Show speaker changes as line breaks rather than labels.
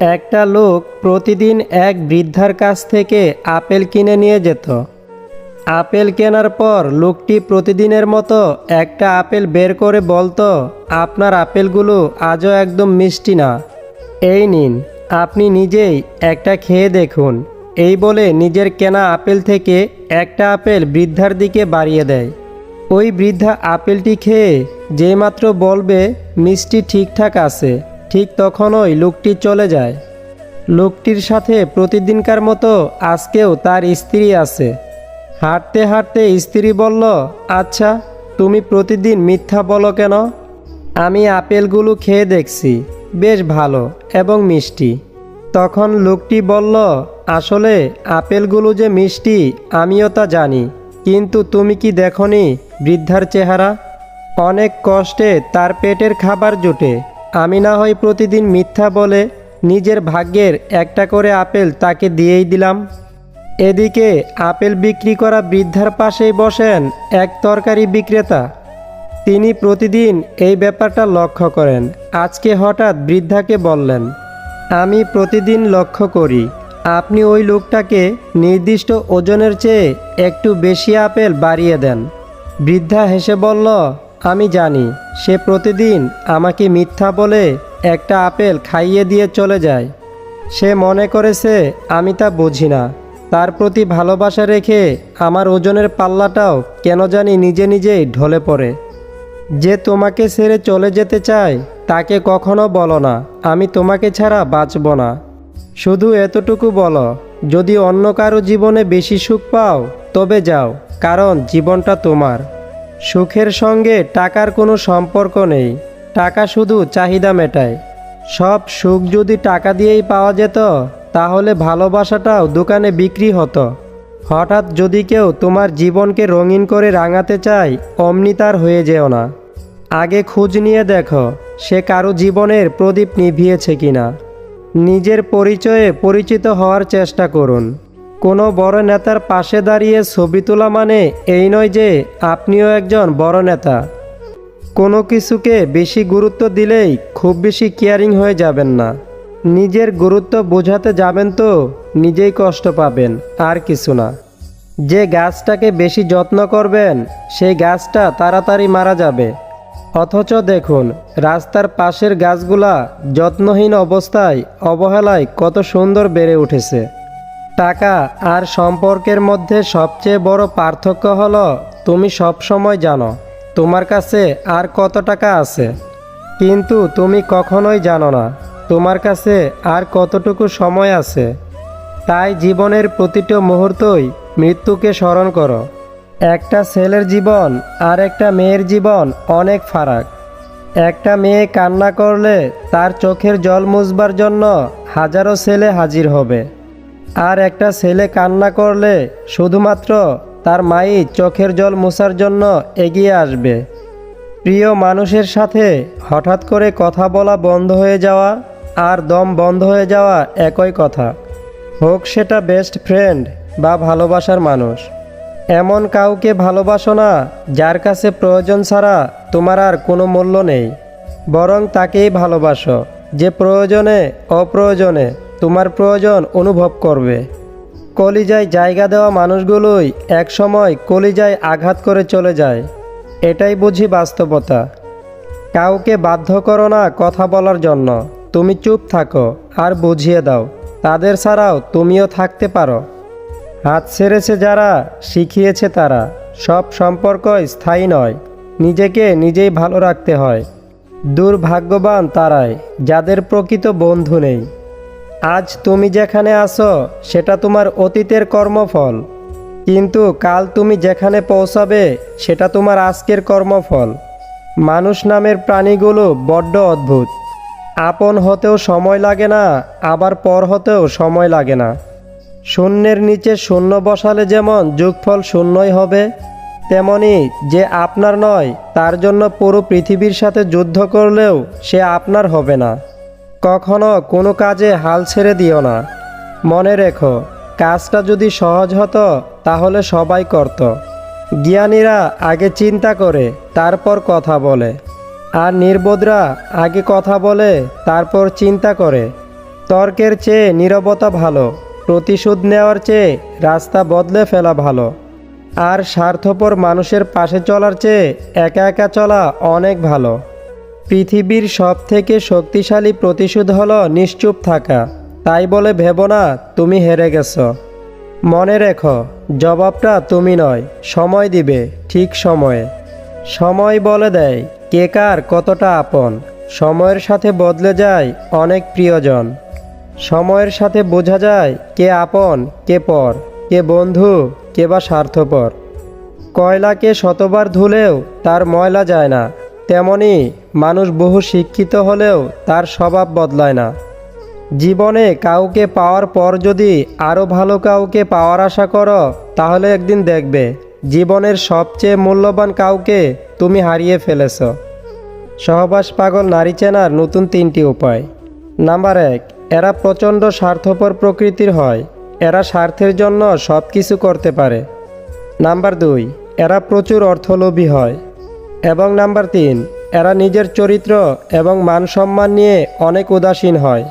একটা লোক প্রতিদিন এক বৃদ্ধার কাছ থেকে আপেল কিনে নিয়ে যেত। আপেল কেনার পর লোকটি প্রতিদিনের মতো একটা আপেল বের করে বলতো, আপনার আপেলগুলো আজও একদম মিষ্টি না, এই নিন, আপনি নিজেই একটা খেয়ে দেখুন। এই বলে নিজের কেনা আপেল থেকে একটা আপেল বৃদ্ধার দিকে বাড়িয়ে দেয়। ওই বৃদ্ধা আপেলটি খেয়ে যেইমাত্র বলবে মিষ্টি ঠিকঠাক আছে, ঠিক তখনই লোকটি চলে যায়। লোকটির সাথে প্রতিদিনকার মতো আজকেও তার স্ত্রী আছে। হাঁটতে হাঁটতে স্ত্রী বলল, আচ্ছা, তুমি প্রতিদিন মিথ্যা বলো কেন? আমি আপেলগুলো খেয়ে দেখছি, বেশ ভালো এবং মিষ্টি। তখন লোকটি বলল, আসলে আপেলগুলো যে মিষ্টি আমিও তা জানি, কিন্তু তুমি কি দেখনি বৃদ্ধার চেহারা? অনেক কষ্টে তার পেটের খাবার জোটে। আমি না হয় প্রতিদিন মিথ্যা বলে নিজের ভাগ্যের একটা করে আপেল তাকে দিয়েই দিলাম। এদিকে আপেল বিক্রি করা বৃদ্ধার পাশেই বসেন এক তরকারি বিক্রেতা। তিনি প্রতিদিন এই ব্যাপারটা লক্ষ্য করেন। আজকে হঠাৎ বৃদ্ধাকে বললেন, আমি প্রতিদিন লক্ষ্য করি আপনি ওই লোকটাকে নির্দিষ্ট ওজনের চেয়ে একটু বেশি আপেল বাড়িয়ে দেন। বৃদ্ধা হেসে বলল, আমি জানি সে প্রতিদিন আমাকে মিথ্যা বলে একটা আপেল খাইয়ে দিয়ে চলে যায়। সে মনে করেছে আমি তা বুঝি না। তার প্রতি ভালোবাসা রেখে আমার ওজনের পাল্লাটাও কেন জানি নিজে নিজেই ঢলে পড়ে। যে তোমাকে ছেড়ে চলে যেতে চায় তাকে কখনো বলো না আমি তোমাকে ছাড়া বাঁচব না। শুধু এতটুকু বলো, যদি অন্য কারো জীবনে বেশি সুখ পাও তবে যাও, কারণ জীবনটা তোমার। সুখের সঙ্গে টাকার কোনো সম্পর্ক নেই, টাকা শুধু চাহিদা মেটায়। সব সুখ যদি টাকা দিয়েই পাওয়া যেত তাহলে ভালোবাসাটাও দোকানে বিক্রি হতো। হঠাৎ যদি কেউ তোমার জীবনকে রঙিন করে রাঙাতে চায় অমনি তার হয়ে যেও না। আগে খোঁজ নিয়ে দেখো সে কারো জীবনের প্রদীপ নিভিয়েছে কিনা। নিজের পরিচয়ে পরিচিত হওয়ার চেষ্টা করুন। কোনো বড় নেতার পাশে দাঁড়িয়ে ছবি তোলা মানে এই নয় যে আপনিও একজন বড় নেতা। কোনো কিছুকে বেশি গুরুত্ব দিলেই খুব বেশি কেয়ারিং হয়ে যাবেন না। নিজের গুরুত্ব বোঝাতে যাবেন তো নিজেই কষ্ট পাবেন, আর কিছু না। যে গাছটাকে বেশি যত্ন করবেন সেই গাছটা তাড়াতাড়ি মারা যাবে। অথচ দেখুন রাস্তার পাশের গাছগুলা যত্নহীন অবস্থায় অবহেলায় কত সুন্দর বেড়ে উঠেছে। টাকা আর সম্পর্কের মধ্যে সবচেয়ে বড় পার্থক্য হলো তুমি সব সময় জানো তোমার কাছে আর কত টাকা আছে, কিন্তু তুমি কখনোই জানো না তোমার কাছে আর কতটুকু সময় আছে। তাই জীবনের প্রতিটি মুহূর্তই মৃত্যুকে স্মরণ করো। একটা ছেলের জীবন আর একটা মেয়ের জীবন অনেক ফারাক। একটা মেয়ে কান্না করলে তার চোখের জল মুছবার জন্য হাজারো ছেলে হাজির হবে, আর একটা ছেলে কান্না করলে শুধুমাত্র তার মাই চোখের জল মোছার জন্য এগিয়ে আসবে। প্রিয় মানুষের সাথে হঠাৎ করে কথা বলা বন্ধ হয়ে যাওয়া আর দম বন্ধ হয়ে যাওয়া একই কথা, হোক সেটা বেস্ট ফ্রেন্ড বা ভালোবাসার মানুষ। এমন কাউকে ভালোবাসো না যার কাছে প্রয়োজন ছাড়া তোমার আর কোনো মূল্য নেই, বরং তাকেই ভালোবাসো যে প্রয়োজনে অপ্রয়োজনে তোমার প্রয়োজন অনুভব করবে। কলিজায় জায়গা দেওয়া মানুষগুলোই একসময় কলিজায় আঘাত করে চলে যায়, এটাই বুঝি বাস্তবতা। কাউকে বাধ্য করো না কথা বলার জন্য, তুমি চুপ থাকো আর বুঝিয়ে দাও তাদের ছাড়াও তুমিও থাকতে পারো। হাত ছেড়েছে যারা শিখিয়েছে তারা। সব সম্পর্ক স্থায়ী নয়, নিজেকে নিজেই ভালো রাখতে হয়। দুর্ভাগ্যবান তারাই যাদের প্রকৃত বন্ধু নেই। আজ তুমি যেখানে আছো সেটা তোমার অতীতের কর্মফল, কিন্তু কাল তুমি যেখানে পৌঁছাবে সেটা তোমার আজকের কর্মফল। মানুষ নামের প্রাণীগুলো বড্ড অদ্ভুত। আপন হতেও সময় লাগে না, আবার পর হতেও সময় লাগে না। শূন্যের নিচে শূন্য বসালে যেমন যোগফল শূন্যই হবে, তেমনি যে আপনার নয় তার জন্য পুরো পৃথিবীর সাথে যুদ্ধ করলেও সে আপনার হবে না। কখনো কোনো কাজে হাল ছেড়ে দিও না। মনে রেখো, কাজটা যদি সহজ হতো তাহলে সবাই করত। জ্ঞানীরা আগে চিন্তা করে তারপর কথা বলে, আর নির্বোধরা আগে কথা বলে তারপর চিন্তা করে। তর্কের চেয়ে নীরবতা ভালো, প্রতিশোধ নেওয়ার চেয়ে রাস্তা বদলে ফেলা ভালো। আর স্বার্থপর মানুষের পাশে চলার চেয়ে একা একা চলা অনেক ভালো। পৃথিবীর সবথেকে শক্তিশালী প্রতিশোধ হলো নিশ্চুপ থাকা। তাই বলে ভেবো না তুমি হেরে গেছো। মনে রেখো, জবাবটা তুমি নয়, সময় দিবে ঠিক সময়ে। সময় বলে দেয় কে কার কতটা আপন। সময়ের সাথে বদলে যায় অনেক প্রিয়জন। সময়ের সাথে বোঝা যায় কে আপন কে পর, কে বন্ধু কে বা স্বার্থপর। কয়লাকে শতবার ধুলেও তার ময়লা যায় না, তেমনি মানুষ বহু শিক্ষিত হলেও তার স্বভাব বদলায় না। জীবনে কাউকে পাওয়ার পর যদি আরও ভালো কাউকে পাওয়ার আশা করো, তাহলে একদিন দেখবে জীবনের সবচেয়ে মূল্যবান কাউকে তুমি হারিয়ে ফেলেছ। সহবাস পাগল নারী চেনার নতুন 3টি উপায়। নাম্বার 1, এরা প্রচণ্ড স্বার্থপর প্রকৃতির হয়। এরা স্বার্থের জন্য সব কিছু করতে পারে। নাম্বার 2, এরা প্রচুর অর্থলোভী হয়। এবং নাম্বার 3, এরা নিজের চরিত্র এবং মান সম্মান নিয়ে অনেক উদাসীন হয়।